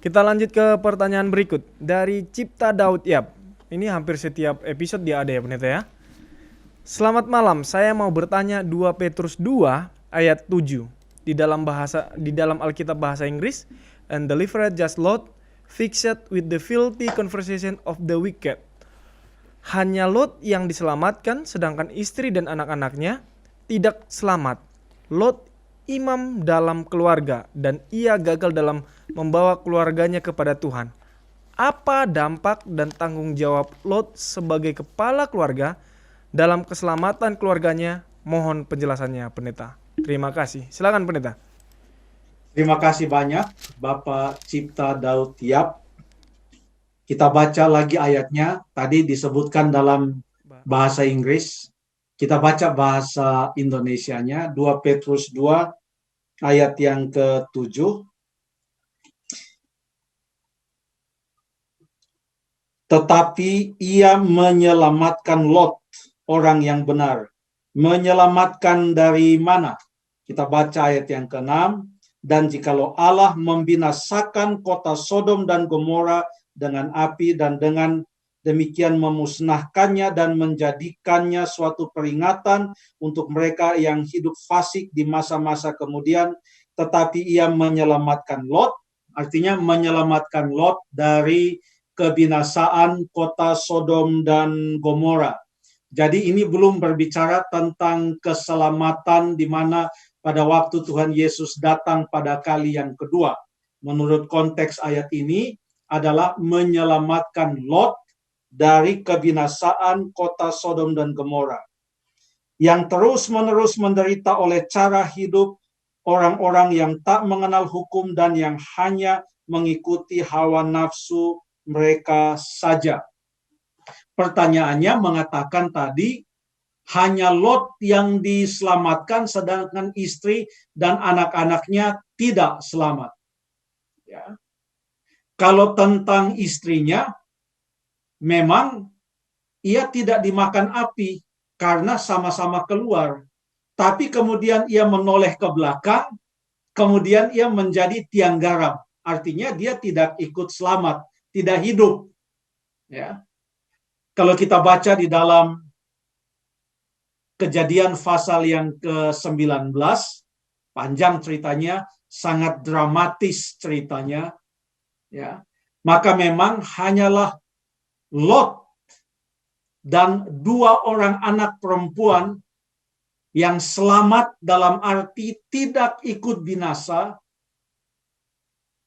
Kita lanjut ke pertanyaan berikut dari Cipta Daud Yap. Ini hampir setiap episode dia ada ya pendeta ya. Selamat malam, saya mau bertanya 2 Petrus 2 ayat 7. Di dalam Alkitab bahasa Inggris, and delivered just Lot, fixed with the filthy conversation of the wicked. Hanya Lot yang diselamatkan, sedangkan istri dan anak-anaknya tidak selamat. Lot imam dalam keluarga dan ia gagal dalam membawa keluarganya kepada Tuhan. Apa dampak dan tanggung jawab Lot sebagai kepala keluarga dalam keselamatan keluarganya? Mohon penjelasannya, pendeta. Terima kasih. Silakan, pendeta. Terima kasih banyak, Bapak Cipta Daud Yap. Kita baca lagi ayatnya. Tadi disebutkan dalam bahasa Inggris. Kita baca bahasa Indonesianya. 2 Petrus 2 ayat yang ke-7. Tetapi ia menyelamatkan Lot, orang yang benar. Menyelamatkan dari mana? Kita baca ayat yang ke-6. Dan jikalau Allah membinasakan kota Sodom dan Gomora dengan api dan dengan demikian memusnahkannya dan menjadikannya suatu peringatan untuk mereka yang hidup fasik di masa-masa kemudian, tetapi ia menyelamatkan Lot, artinya menyelamatkan Lot dari kebinasaan kota Sodom dan Gomora. Jadi ini belum berbicara tentang keselamatan di mana pada waktu Tuhan Yesus datang pada kali yang kedua. Menurut konteks ayat ini adalah menyelamatkan Lot dari kebinasaan kota Sodom dan Gomora yang terus-menerus menderita oleh cara hidup orang-orang yang tak mengenal hukum dan yang hanya mengikuti hawa nafsu mereka saja. Pertanyaannya mengatakan tadi, hanya Lot yang diselamatkan, sedangkan istri dan anak-anaknya tidak selamat. Ya. Kalau tentang istrinya, memang ia tidak dimakan api karena sama-sama keluar. Tapi kemudian ia menoleh ke belakang, kemudian ia menjadi tiang garam. Artinya dia tidak ikut selamat, tidak hidup. Ya. Kalau kita baca di dalam Kejadian pasal yang ke-19, panjang ceritanya, sangat dramatis ceritanya, ya. Maka memang hanyalah Lot dan 2 orang anak perempuan yang selamat dalam arti tidak ikut binasa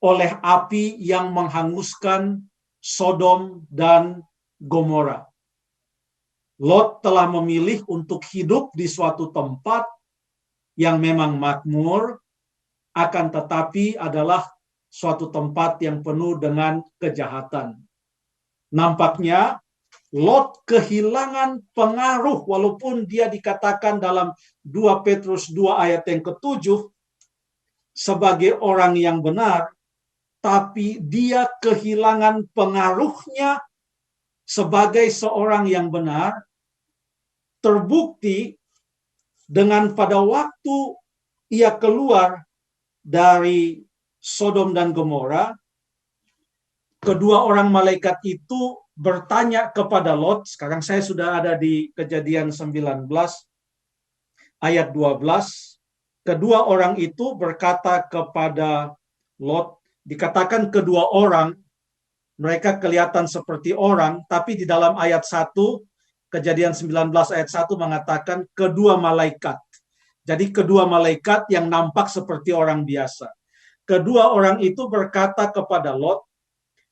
oleh api yang menghanguskan Sodom dan Gomora. Lot telah memilih untuk hidup di suatu tempat yang memang makmur, akan tetapi adalah suatu tempat yang penuh dengan kejahatan. Nampaknya Lot kehilangan pengaruh walaupun dia dikatakan dalam 2 Petrus 2 ayat yang ke-7 sebagai orang yang benar, tapi dia kehilangan pengaruhnya sebagai seorang yang benar. Terbukti dengan pada waktu ia keluar dari Sodom dan Gomora, kedua orang malaikat itu bertanya kepada Lot. Sekarang saya sudah ada di Kejadian 19 ayat 12. Kedua orang itu berkata kepada Lot, dikatakan kedua orang, mereka kelihatan seperti orang, tapi di dalam ayat 1 Kejadian 19 ayat 1 mengatakan kedua malaikat. Jadi kedua malaikat yang nampak seperti orang biasa. Kedua orang itu berkata kepada Lot,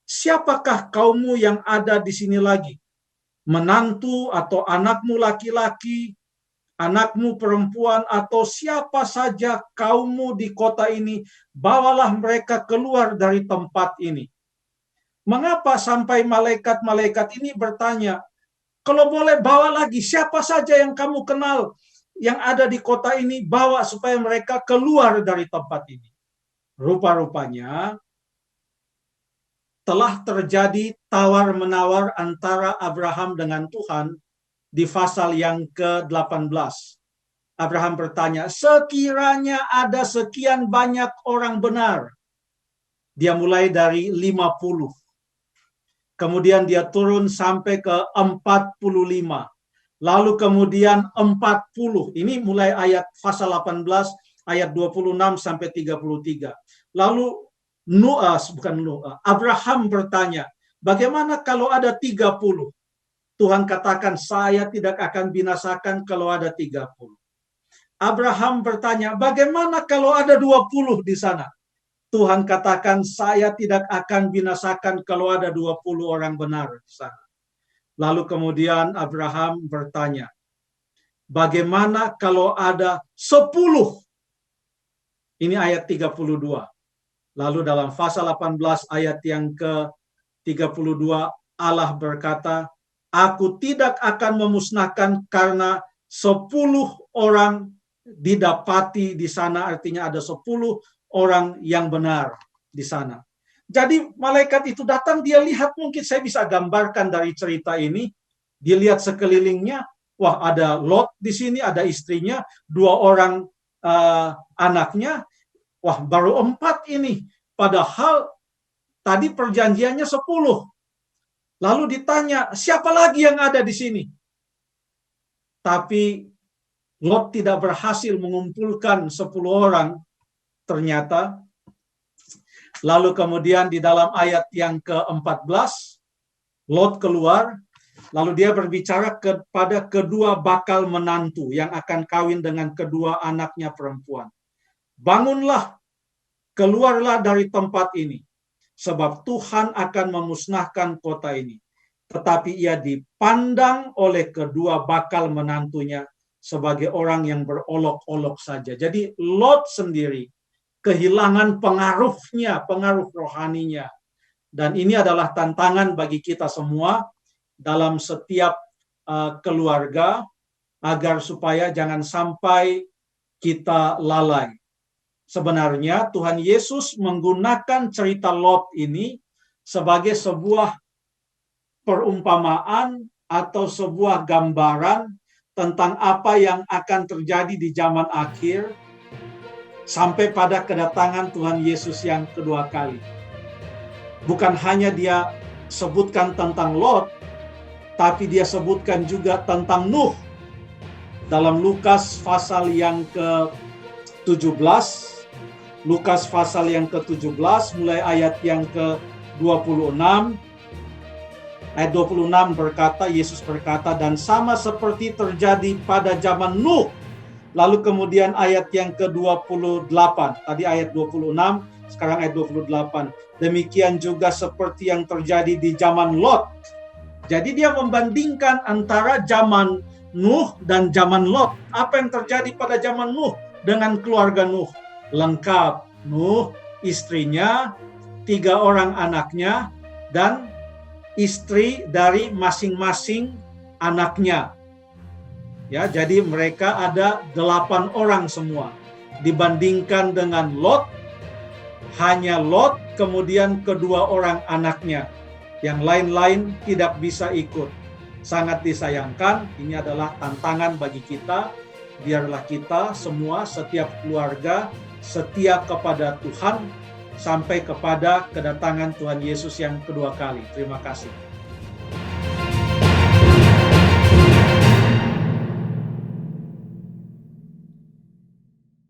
siapakah kaummu yang ada di sini lagi? Menantu atau anakmu laki-laki, anakmu perempuan, atau siapa saja kaummu di kota ini, bawalah mereka keluar dari tempat ini. Mengapa sampai malaikat-malaikat ini bertanya, kalau boleh bawa lagi, siapa saja yang kamu kenal yang ada di kota ini, bawa supaya mereka keluar dari tempat ini. Rupa-rupanya telah terjadi tawar-menawar antara Abraham dengan Tuhan di pasal yang ke-18. Abraham bertanya, sekiranya ada sekian banyak orang benar, Dia mulai dari 50. Kemudian dia turun sampai ke 45. Lalu kemudian 40. Ini mulai ayat pasal 18 ayat 26 sampai 33. Lalu Abraham bertanya, bagaimana kalau ada 30? Tuhan katakan, saya tidak akan binasakan kalau ada 30. Abraham bertanya, bagaimana kalau ada 20 di sana? Tuhan katakan, saya tidak akan binasakan kalau ada 20 orang benar di sana. Lalu kemudian Abraham bertanya, bagaimana kalau ada 10? Ini ayat 32. Lalu dalam pasal 18 ayat yang ke-32, Allah berkata, aku tidak akan memusnahkan karena 10 orang didapati di sana, artinya ada 10 orang yang benar di sana. Jadi malaikat itu datang, dia lihat, mungkin saya bisa gambarkan dari cerita ini, dia lihat sekelilingnya, wah ada Lot di sini, ada istrinya, 2 orang anaknya, wah baru 4 ini, padahal tadi perjanjiannya 10. Lalu ditanya, siapa lagi yang ada di sini? Tapi Lot tidak berhasil mengumpulkan 10 orang ternyata. Lalu kemudian di dalam ayat yang ke-14, Lot keluar, lalu dia berbicara kepada kedua bakal menantu yang akan kawin dengan kedua anaknya perempuan. Bangunlah, keluarlah dari tempat ini, sebab Tuhan akan memusnahkan kota ini. Tetapi ia dipandang oleh kedua bakal menantunya sebagai orang yang berolok-olok saja. Jadi Lot sendiri kehilangan pengaruhnya, pengaruh rohaninya. Dan ini adalah tantangan bagi kita semua dalam setiap keluarga, agar supaya jangan sampai kita lalai. Sebenarnya Tuhan Yesus menggunakan cerita Lot ini sebagai sebuah perumpamaan atau sebuah gambaran tentang apa yang akan terjadi di zaman akhir sampai pada kedatangan Tuhan Yesus yang kedua kali. Bukan hanya dia sebutkan tentang Lot, tapi dia sebutkan juga tentang Nuh. Dalam Lukas pasal yang ke-17, Lukas pasal yang ke-17 mulai ayat yang ke-26. Ayat 26 berkata, Yesus berkata, dan sama seperti terjadi pada zaman Nuh. Lalu kemudian ayat yang ke-28. Tadi ayat 26, sekarang ayat 28. Demikian juga seperti yang terjadi di zaman Lot. Jadi dia membandingkan antara zaman Nuh dan zaman Lot. Apa yang terjadi pada zaman Nuh dengan keluarga Nuh? Lengkap. Nuh, istrinya, 3 orang anaknya, dan istri dari masing-masing anaknya. Ya, jadi mereka ada 8 orang semua. Dibandingkan dengan Lot, hanya Lot, kemudian kedua orang anaknya. Yang lain-lain tidak bisa ikut. Sangat disayangkan, ini adalah tantangan bagi kita. Biarlah kita semua, setiap keluarga, setia kepada Tuhan sampai kepada kedatangan Tuhan Yesus yang kedua kali. Terima kasih.